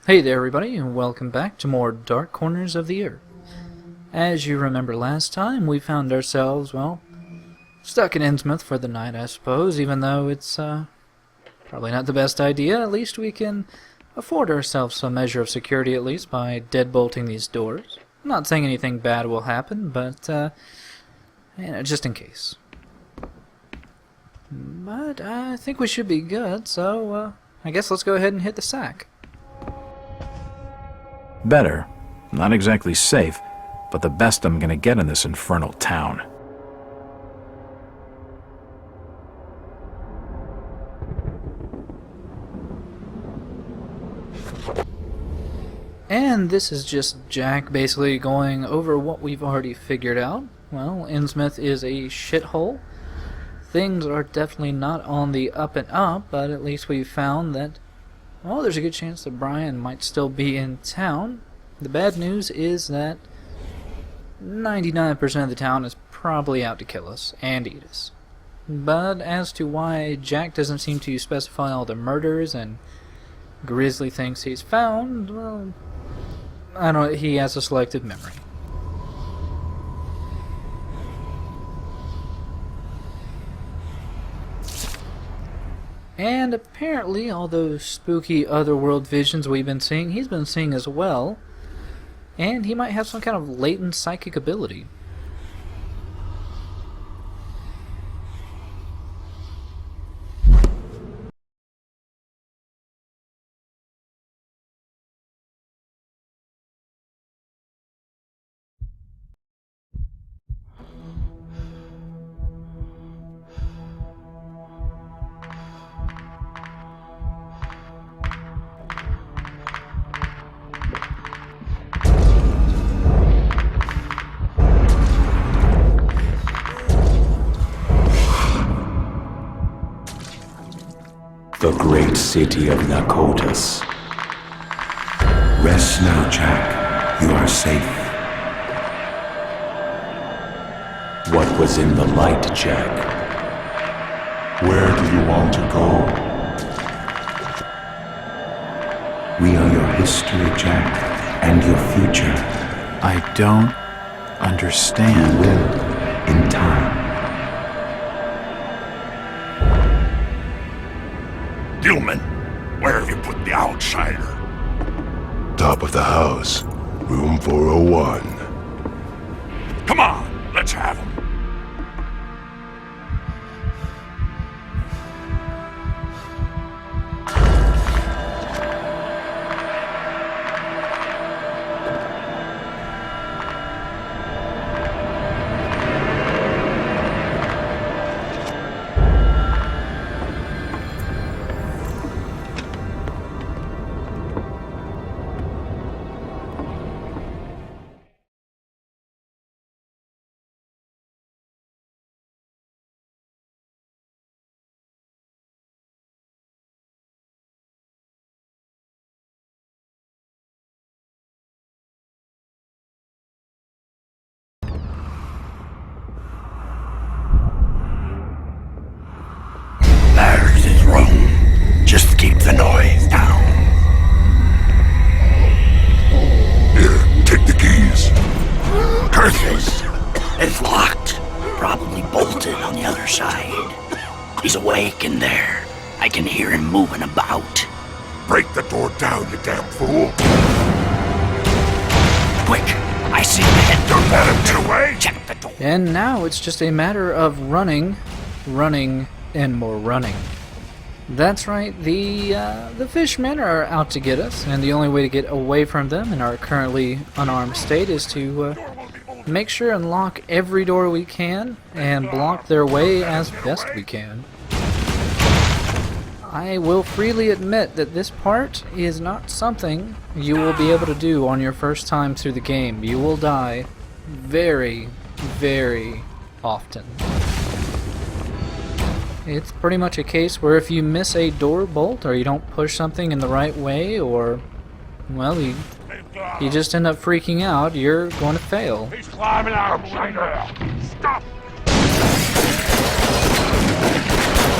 Hey there everybody, and welcome back to more Dark Corners of the Earth. As you remember last time, we found ourselves, well, stuck in Innsmouth for the night, I suppose. Even though it's probably not the best idea, at least we can afford ourselves some measure of security, at least, by deadbolting these doors. I'm not saying anything bad will happen, but just in case. But I think we should be good, so I guess let's go ahead and hit the sack. Better. Not exactly safe, but the best I'm gonna get in this infernal town. And this is just Jack basically going over what we've already figured out. Well, Innsmouth is a shithole. Things are definitely not on the up and up, but at least we've found that, well, there's a good chance that Brian might still be in town. The bad news is that 99% of the town is probably out to kill us and eat us. But as to why Jack doesn't seem to specify all the murders and grisly things he's found, well, I don't know, he has a selective memory. And apparently all those spooky otherworld visions we've been seeing, he's been seeing as well. And he might have some kind of latent psychic ability. The great city of Nakotas. Rest now, Jack. You are safe. What was in the light, Jack? Where do you want to go? We are your history, Jack, and your future. I don't understand. You will, in time. Gilman, where have you put the outsider? Top of the house, room 401. Come on, let's have him. There's his room. Just keep the noise down. Here, take the keys. Curses! It's locked. Probably bolted on the other side. He's awake in there. I can hear him moving about. Break the door down, you damn fool. Quick! I see him ahead. Don't let him get away. Check the door. And now it's just a matter of running, and more running. That's right, the Fishmen are out to get us, and the only way to get away from them in our currently unarmed state is to make sure and lock every door we can and block their way as best we can. I will freely admit that this part is not something you will be able to do on your first time through the game. You will die very, very often. It's pretty much a case where if you miss a door bolt or you don't push something in the right way, or, well, you just end up freaking out, you're going to fail. He's climbing out. Stop!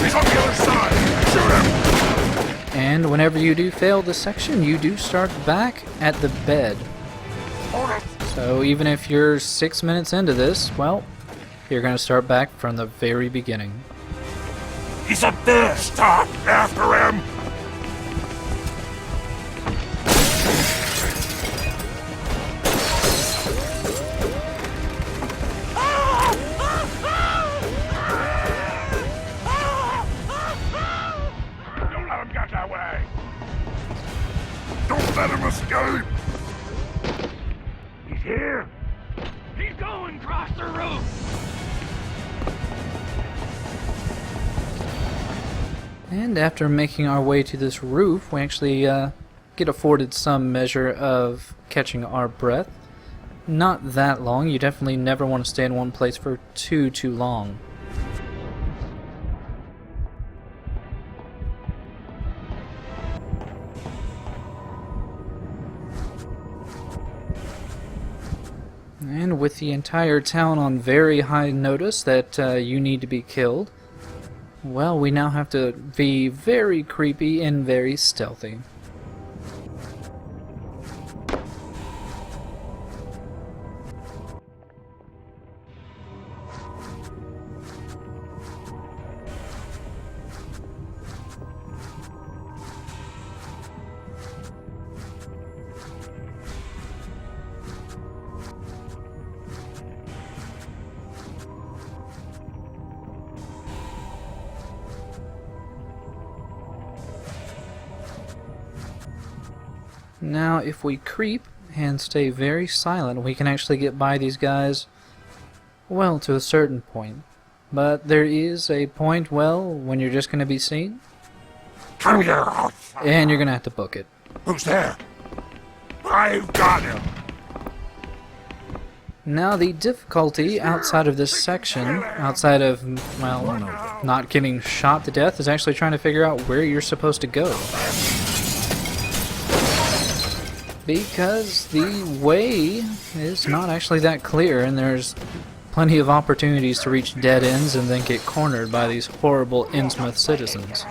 He's on the other side. Shoot him! And whenever you do fail this section, you do start back at the bed. So even if you're 6 minutes into this, well, you're going to start back from the very beginning. He's up there! Stop! After him! Don't let him get that way! Don't let him escape! He's here! He's going across the roof! And after making our way to this roof, we actually get afforded some measure of catching our breath. Not that long. You definitely never want to stay in one place for too long. And with the entire town on very high notice that you need to be killed, well, we now have to be very creepy and very stealthy. Now, if we creep and stay very silent, we can actually get by these guys, well, to a certain point. But there is a point, well, when you're just going to be seen, and you're going to have to book it. Who's there? I've got him! Now, the difficulty outside of this section, outside of, well, not getting shot to death, is actually trying to figure out where you're supposed to go. Because the way is not actually that clear, and there's plenty of opportunities to reach dead ends and then get cornered by these horrible Innsmouth citizens.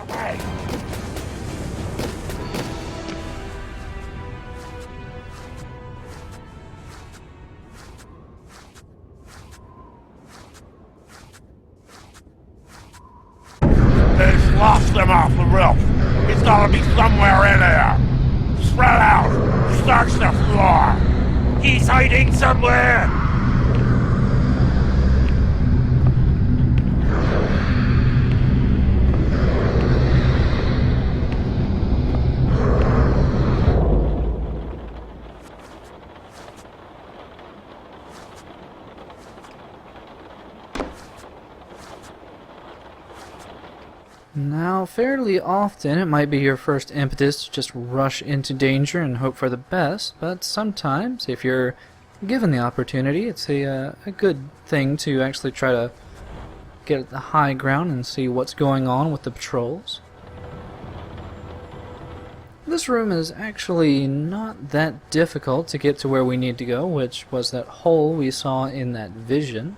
They've lost them off the roof! It's gotta be somewhere in there! Spread out! Search the floor! He's hiding somewhere! Now, fairly often it might be your first impetus to just rush into danger and hope for the best, but sometimes, if you're given the opportunity, it's a good thing to actually try to get at the high ground and see what's going on with the patrols. This room is actually not that difficult to get to where we need to go, which was that hole we saw in that vision.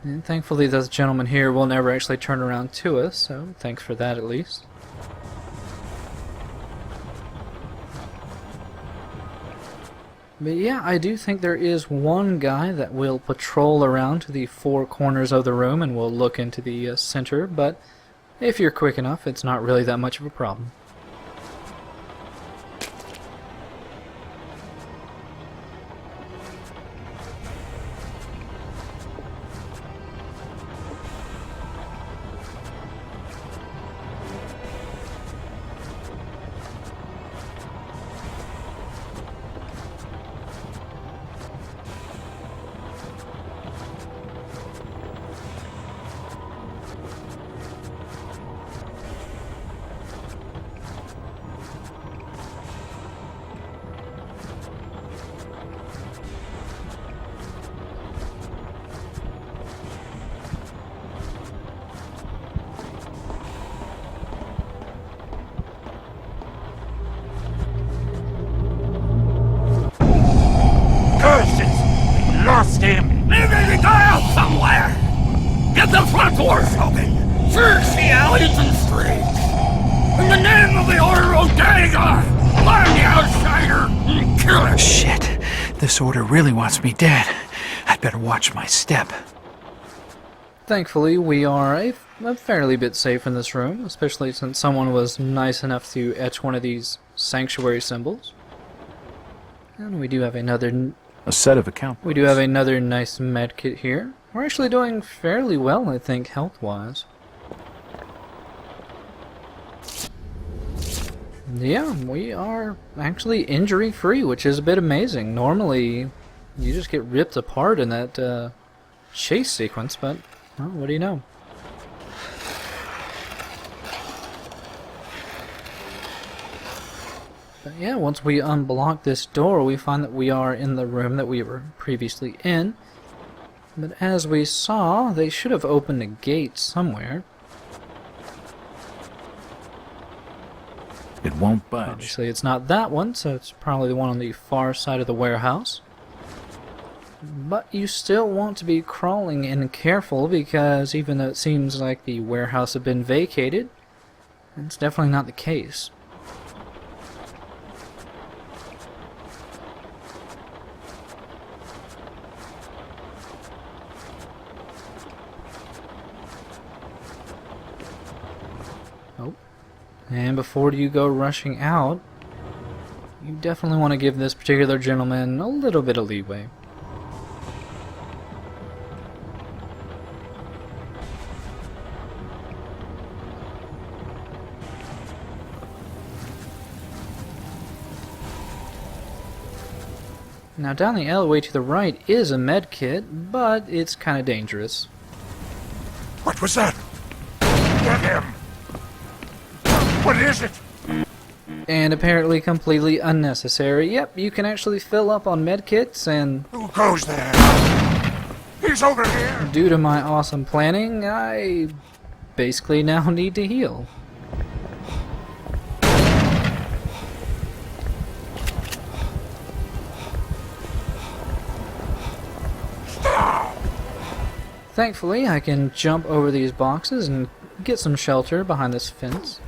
And thankfully this gentleman here will never actually turn around to us, so thanks for that at least. But yeah, I do think there is one guy that will patrol around to the four corners of the room and will look into the center, but if you're quick enough, it's not really that much of a problem. Lost him! Maybe he got out somewhere! Get the front doors open! Search the alleys and streets! In the name of the Order of Dagger, find the outsider and kill him! Shit. This order really wants me dead. I'd better watch my step. Thankfully, we are a fairly bit safe in this room, especially since someone was nice enough to etch one of these sanctuary symbols. And we do have another A set of account books. We do have another nice med kit here. We're actually doing fairly well, I think, health-wise. Yeah, we are actually injury-free, which is a bit amazing. Normally, you just get ripped apart in that chase sequence, but, well, what do you know? But yeah, once we unblock this door, we find that we are in the room that we were previously in. But as we saw, they should have opened a gate somewhere. It won't budge. Obviously it's not that one, so it's probably the one on the far side of the warehouse. But you still want to be crawling and careful, because even though it seems like the warehouse had been vacated, it's definitely not the case. And before you go rushing out, you definitely want to give this particular gentleman a little bit of leeway. Now down the alleyway to the right is a med kit, but it's kind of dangerous. What was that? Get him! What is it? And apparently completely unnecessary. Yep, you can actually fill up on medkits, and Who goes there? He's over here! due to my awesome planning, I basically now need to heal. Thankfully, I can jump over these boxes and get some shelter behind this fence,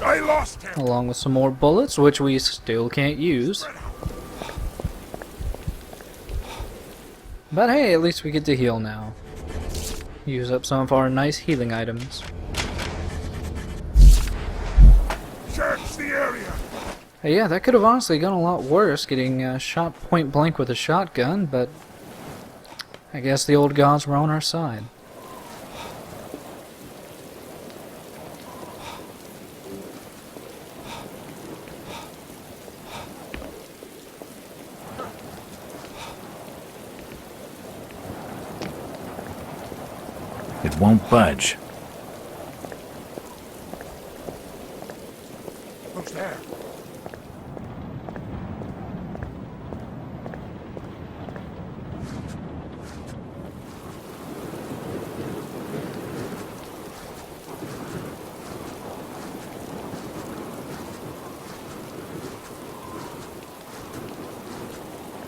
I lost him! along with some more bullets, which we still can't use. But hey, at least we get to heal now. Use up some of our nice healing items. Search the area! Hey, yeah, that could have honestly gone a lot worse, getting shot point blank with a shotgun, but I guess the old gods were on our side. It won't budge. Who's there?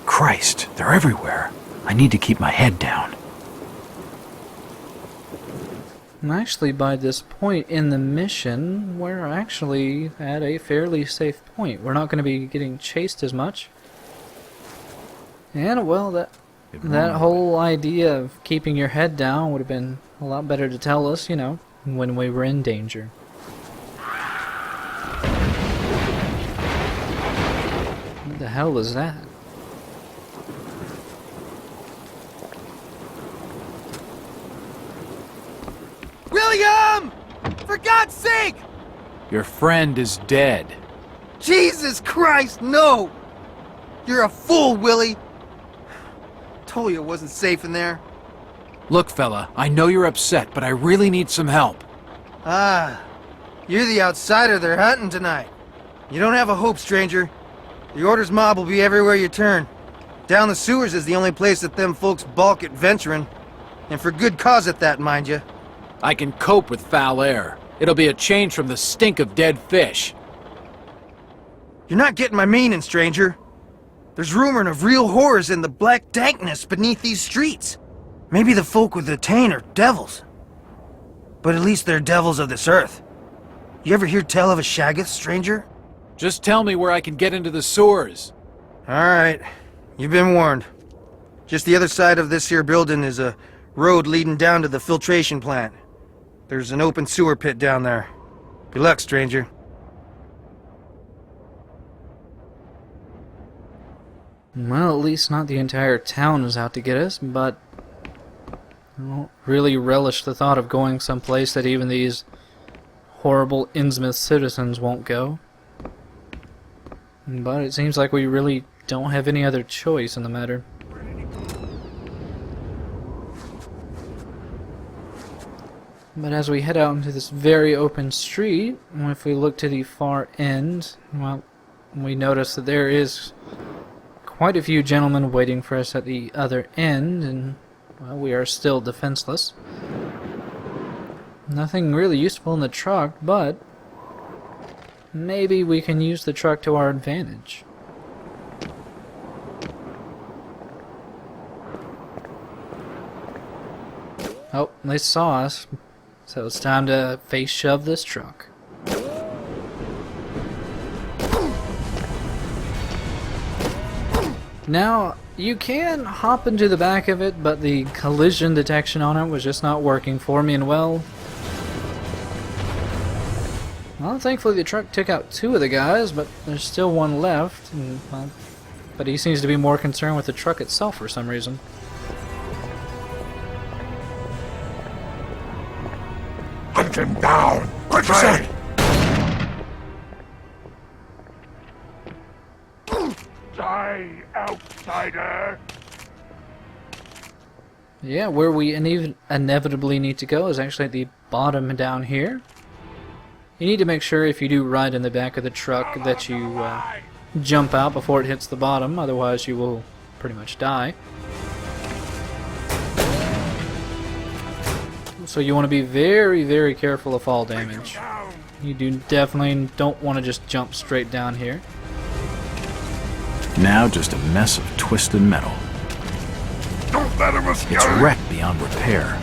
Christ, they're everywhere. I need to keep my head down. And actually, by this point in the mission, we're actually at a fairly safe point. We're not going to be getting chased as much. And, well, that whole idea of keeping your head down would have been a lot better to tell us, you know, when we were in danger. What the hell was that? William! For God's sake! Your friend is dead. Jesus Christ, no! You're a fool, Willie! Told you it wasn't safe in there. Look, fella, I know you're upset, but I really need some help. Ah, you're the outsider they're hunting tonight. You don't have a hope, stranger. The Order's mob will be everywhere you turn. Down the sewers is the only place that them folks balk at venturing. And for good cause at that, mind you. I can cope with foul air. It'll be a change from the stink of dead fish. You're not getting my meaning, stranger. There's rumoring of real horrors in the black dankness beneath these streets. Maybe the folk with the Tain are devils. But at least they're devils of this earth. You ever hear tell of a Shaggoth, stranger? Just tell me where I can get into the sewers. Alright, you've been warned. Just the other side of this here building is a road leading down to the filtration plant. There's an open sewer pit down there. Good luck, stranger. Well, at least not the entire town is out to get us, but I don't really relish the thought of going someplace that even these horrible Innsmouth citizens won't go. But it seems like we really don't have any other choice in the matter. But as we head out into this very open street, if we look to the far end, well, we notice that there is quite a few gentlemen waiting for us at the other end, and well, we are still defenseless. Nothing really useful in the truck, but maybe we can use the truck to our advantage. Oh, they saw us, so it's time to face shove this truck. Now, you can hop into the back of it, but the collision detection on it was just not working for me, and well, thankfully the truck took out 2 of the guys, but there's still one left, and, well, but he seems to be more concerned with the truck itself for some reason. Hunt him down! Quickly! Die, outsider! Yeah, where we inevitably need to go is actually at the bottom down here. You need to make sure if you do ride in the back of the truck that you jump out before it hits the bottom, otherwise you will pretty much die. So you want to be very, very careful of fall damage. You definitely don't want to just jump straight down here. Now just a mess of twisted metal. Don't let him escape! It's wrecked beyond repair.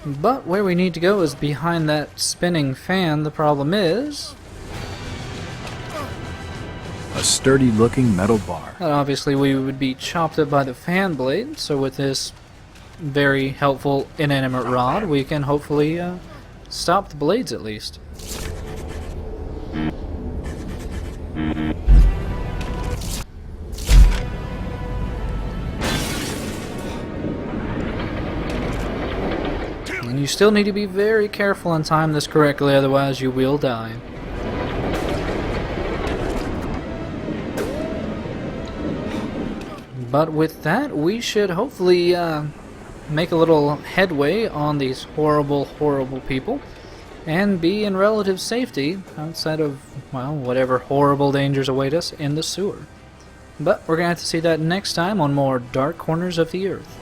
But where we need to go is behind that spinning fan. The problem is A sturdy-looking metal bar. that obviously we would be chopped up by the fan blade, so with this very helpful inanimate rod we can hopefully stop the blades at least. And you still need to be very careful and time this correctly, otherwise you will die. But with that, we should hopefully make a little headway on these horrible, horrible people and be in relative safety outside of, well, whatever horrible dangers await us in the sewer. But we're going to have to see that next time on more Dark Corners of the Earth.